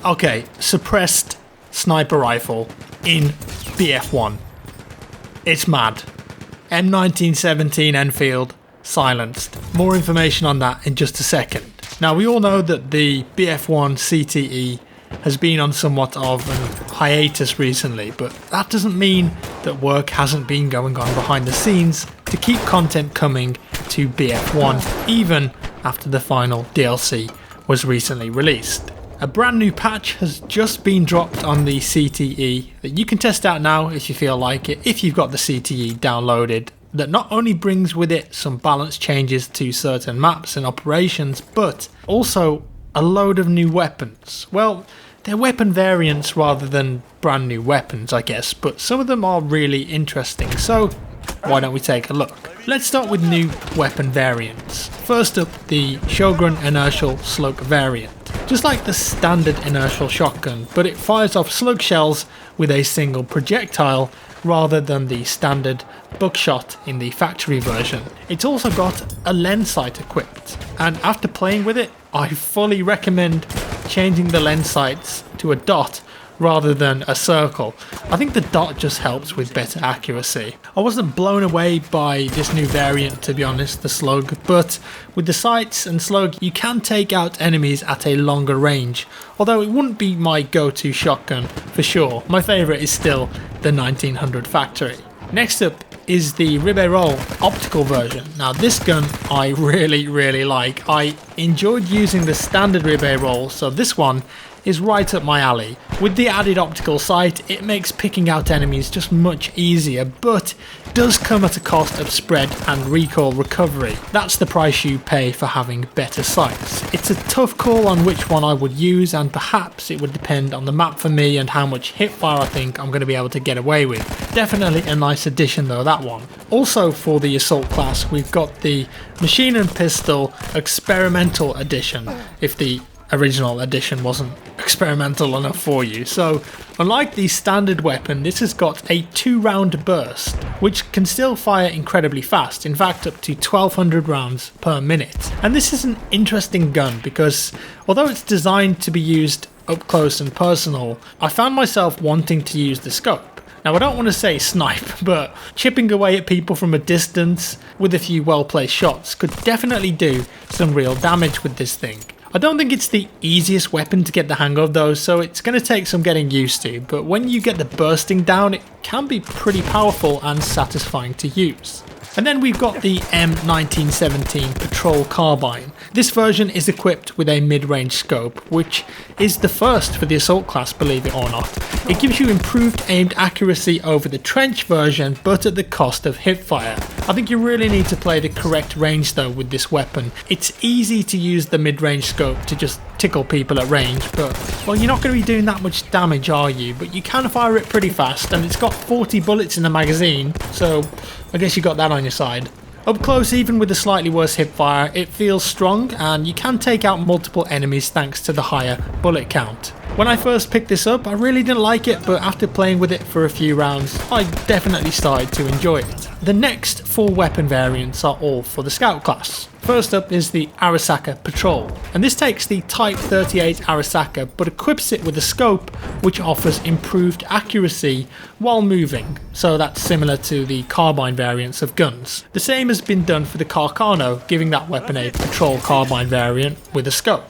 Okay, suppressed sniper rifle in BF1. It's mad. M1917 Enfield silenced. More information on that in just a second. Now we all know that the BF1 CTE has been on somewhat of an hiatus recently, but that doesn't mean that work hasn't been going on behind the scenes to keep content coming to BF1 even after the final DLC was recently released. A brand new patch has just been dropped on the CTE that you can test out now if you feel like it, if you've got the CTE downloaded, that not only brings with it some balance changes to certain maps and operations, but also a load of new weapons. Well, they're weapon variants rather than brand new weapons, I guess, but some of them are really interesting, so why don't we take a look? Let's start with new weapon variants. First up, the Shogun Inertial Slug variant. Just like the standard inertial shotgun, but it fires off slug shells with a single projectile rather than the standard buckshot in the factory version. It's also got a lens sight equipped, and after playing with it, I fully recommend changing the lens sights to a dot rather than a circle. I think the dot just helps with better accuracy. I wasn't blown away by this new variant, to be honest, the slug, but with the sights and slug you can take out enemies at a longer range, although it wouldn't be my go-to shotgun for sure. My favourite is still the 1900 factory. Next up is the Ribeiro optical version. Now this gun I really like. I enjoyed using the standard Ribeiro, so this one is right up my alley. With the added optical sight, it makes picking out enemies just much easier, but does come at a cost of spread and recoil recovery. That's the price you pay for having better sights. It's a tough call on which one I would use, and perhaps it would depend on the map for me and how much hipfire I think I'm going to be able to get away with. Definitely a nice addition though, that one. Also for the assault class, we've got the Machine and Pistol Experimental Edition, if the original edition wasn't experimental enough for you. So unlike the standard weapon, this has got a 2-round burst which can still fire incredibly fast, in fact up to 1200 rounds per minute. And this is an interesting gun because although it's designed to be used up close and personal, I found myself wanting to use the scope. Now I don't want to say snipe, but chipping away at people from a distance with a few well placed shots could definitely do some real damage with this thing. I don't think it's the easiest weapon to get the hang of though, so it's going to take some getting used to, but when you get the bursting down, it can be pretty powerful and satisfying to use. And then we've got the M1917 Patrol Carbine. This version is equipped with a mid-range scope, which is the first for the assault class, believe it or not. It gives you improved aimed accuracy over the trench version, but at the cost of hipfire. I think you really need to play the correct range though with this weapon. It's easy to use the mid-range scope to just tickle people at range, but well, you're not going to be doing that much damage, are you? But you can fire it pretty fast, and it's got 40 bullets in the magazine, so I guess you got that on your side. Up close, even with the slightly worse hipfire, it feels strong and you can take out multiple enemies thanks to the higher bullet count. When I first picked this up, I really didn't like it, but after playing with it for a few rounds, I definitely started to enjoy it. The next 4 weapon variants are all for the Scout class. First up is the Arasaka Patrol, and this takes the Type 38 Arasaka but equips it with a scope which offers improved accuracy while moving, so that's similar to the carbine variants of guns. The same has been done for the Carcano, giving that weapon a Patrol Carbine variant with a scope.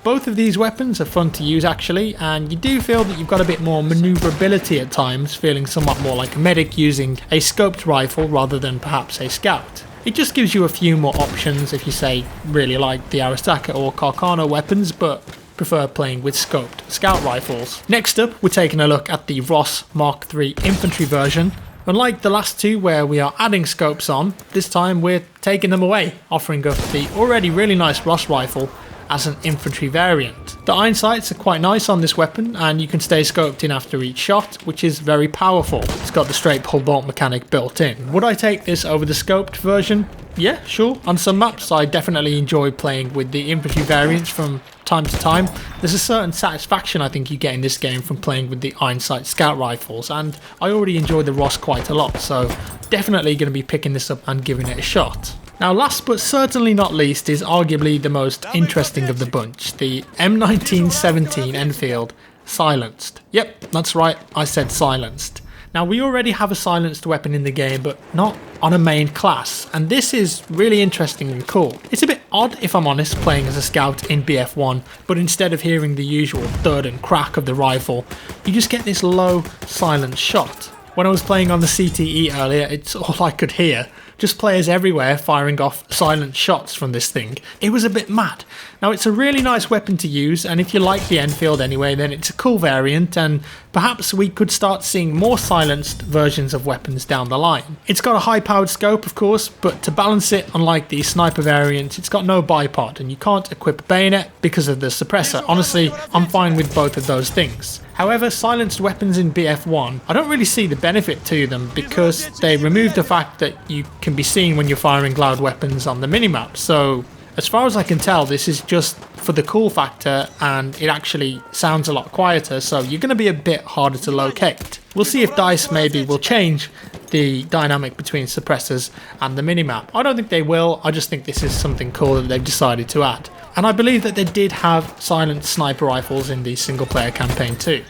Both of these weapons are fun to use actually, and you do feel that you've got a bit more manoeuvrability at times, feeling somewhat more like a medic using a scoped rifle rather than perhaps a scout. It just gives you a few more options if you say really like the Arasaka or Carcano weapons but prefer playing with scoped scout rifles. Next up, we're taking a look at the Ross Mark III infantry version. Unlike the last two where we are adding scopes on, this time we're taking them away, offering up the already really nice Ross rifle as an infantry variant. The iron sights are quite nice on this weapon, and you can stay scoped in after each shot, which is very powerful. It's got the straight pull bolt mechanic built in. Would I take this over the scoped version? Yeah, sure. On some maps I definitely enjoy playing with the infantry variants from time to time. There's a certain satisfaction I think you get in this game from playing with the iron sight scout rifles, and I already enjoy the Ross quite a lot, so definitely going to be picking this up and giving it a shot. Now last but certainly not least is arguably the most interesting of the bunch, the M1917 Enfield silenced. Yep, that's right, I said silenced. Now we already have a silenced weapon in the game, but not on a main class, and this is really interesting and cool. It's a bit odd, if I'm honest, playing as a scout in BF1, but instead of hearing the usual thud and crack of the rifle, you just get this low, silent shot. When I was playing on the CTE earlier, it's all I could hear. Just players everywhere firing off silent shots from this thing. It was a bit mad. Now it's a really nice weapon to use, and if you like the Enfield anyway, then it's a cool variant, and perhaps we could start seeing more silenced versions of weapons down the line. It's got a high powered scope of course, but to balance it, unlike the sniper variant, it's got no bipod, and you can't equip a bayonet because of the suppressor. Honestly, I'm fine with both of those things. However, silenced weapons in BF1, I don't really see the benefit to them because they remove the fact that you can be seen when you're firing loud weapons on the minimap. So as far as I can tell, this is just for the cool factor, and it actually sounds a lot quieter, so you're going to be a bit harder to locate. We'll see if DICE maybe will change the dynamic between suppressors and the minimap. I don't think they will, I just think this is something cool that they've decided to add. And I believe that they did have silent sniper rifles in the single player campaign too.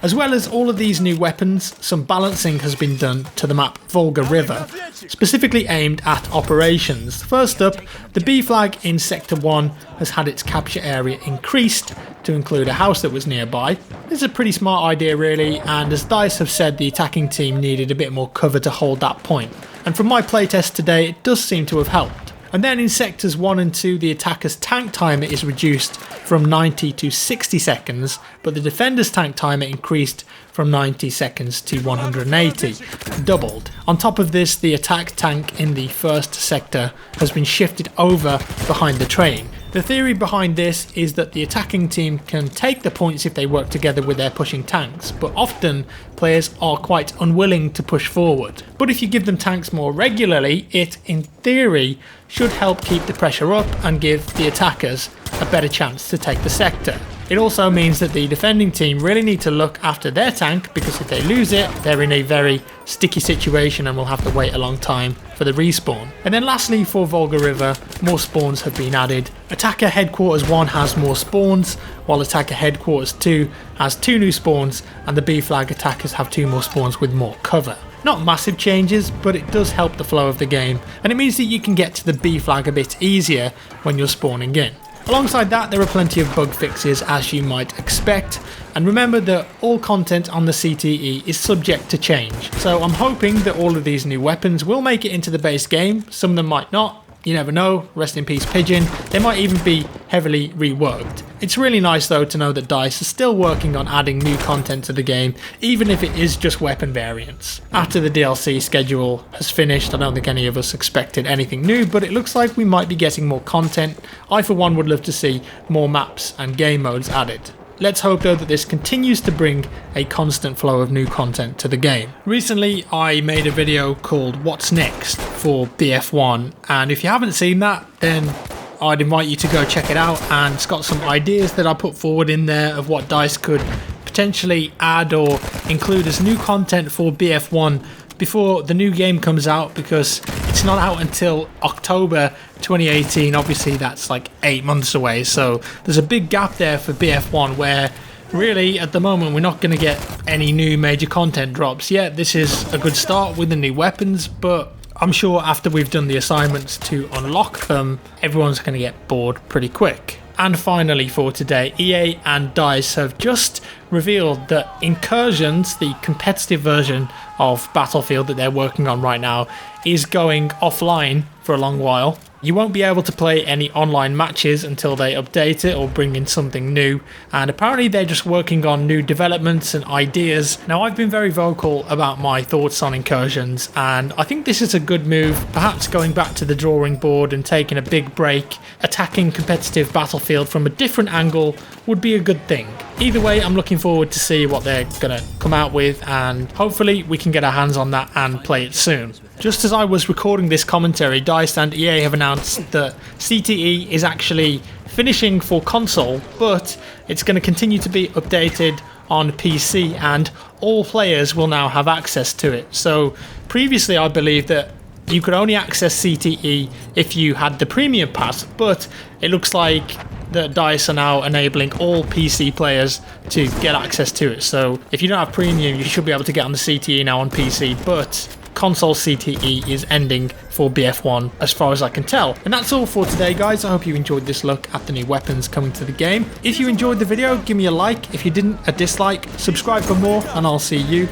As well as all of these new weapons, some balancing has been done to the map Volga River, specifically aimed at operations. First up, the B flag in Sector 1 has had its capture area increased to include a house that was nearby. It's a pretty smart idea really, and as DICE have said, the attacking team needed a bit more cover to hold that point. And from my playtest today, it does seem to have helped. And then in sectors 1 and 2, the attacker's tank timer is reduced from 90 to 60 seconds, but the defender's tank timer increased from 90 seconds to 180, doubled. On top of this, the attack tank in the first sector has been shifted over behind the train. The theory behind this is that the attacking team can take the points if they work together with their pushing tanks, but often players are quite unwilling to push forward. But if you give them tanks more regularly, it, in theory, should help keep the pressure up and give the attackers a better chance to take the sector. It also means that the defending team really need to look after their tank, because if they lose it, they're in a very sticky situation and will have to wait a long time for the respawn. And then lastly, for Volga River, more spawns have been added. Attacker Headquarters 1 has more spawns, while Attacker Headquarters 2 has 2 new spawns, and the B flag attackers have 2 more spawns with more cover. Not massive changes, but it does help the flow of the game, and it means that you can get to the B flag a bit easier when you're spawning in. Alongside that, there are plenty of bug fixes, as you might expect, and remember that all content on the CTE is subject to change, so I'm hoping that all of these new weapons will make it into the base game. Some of them might not, you never know, rest in peace Pigeon. They might even be heavily reworked. It's really nice though to know that DICE is still working on adding new content to the game, even if it is just weapon variants. After the DLC schedule has finished, I don't think any of us expected anything new, but it looks like we might be getting more content. I for one would love to see more maps and game modes added. Let's hope though that this continues to bring a constant flow of new content to the game. Recently I made a video called What's Next for BF1, and if you haven't seen that, then I'd invite you to go check it out, and it's got some ideas that I put forward in there of what DICE could potentially add or include as new content for BF1 before the new game comes out, because it's not out until October 2018. Obviously that's like 8 months away, so there's a big gap there for BF1 where really at the moment we're not going to get any new major content drops yet. This is a good start with the new weapons, but I'm sure after we've done the assignments to unlock them, everyone's going to get bored pretty quick. And finally for today, EA and DICE have just revealed that Incursions, the competitive version of Battlefield that they're working on right now, is going offline for a long while. You won't be able to play any online matches until they update it or bring in something new, and apparently they're just working on new developments and ideas. Now I've been very vocal about my thoughts on Incursions, and I think this is a good move, perhaps going back to the drawing board and taking a big break. Attacking competitive Battlefield from a different angle would be a good thing. Either way, I'm looking forward to see what they're gonna come out with, and hopefully we can get our hands on that and play it soon. Just as I was recording this commentary, DICE and EA have announced that CTE is actually finishing for console, but it's going to continue to be updated on PC, and all players will now have access to it. So previously I believed that you could only access CTE if you had the premium pass, but it looks like that DICE are now enabling all PC players to get access to it. So if you don't have premium, you should be able to get on the CTE now on PC, but console CTE is ending for BF1 as far as I can tell. And that's all for today, guys. I hope you enjoyed this look at the new weapons coming to the game. If you enjoyed the video, give me a like. If you didn't, a dislike. Subscribe for more, and I'll see you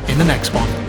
in the next one.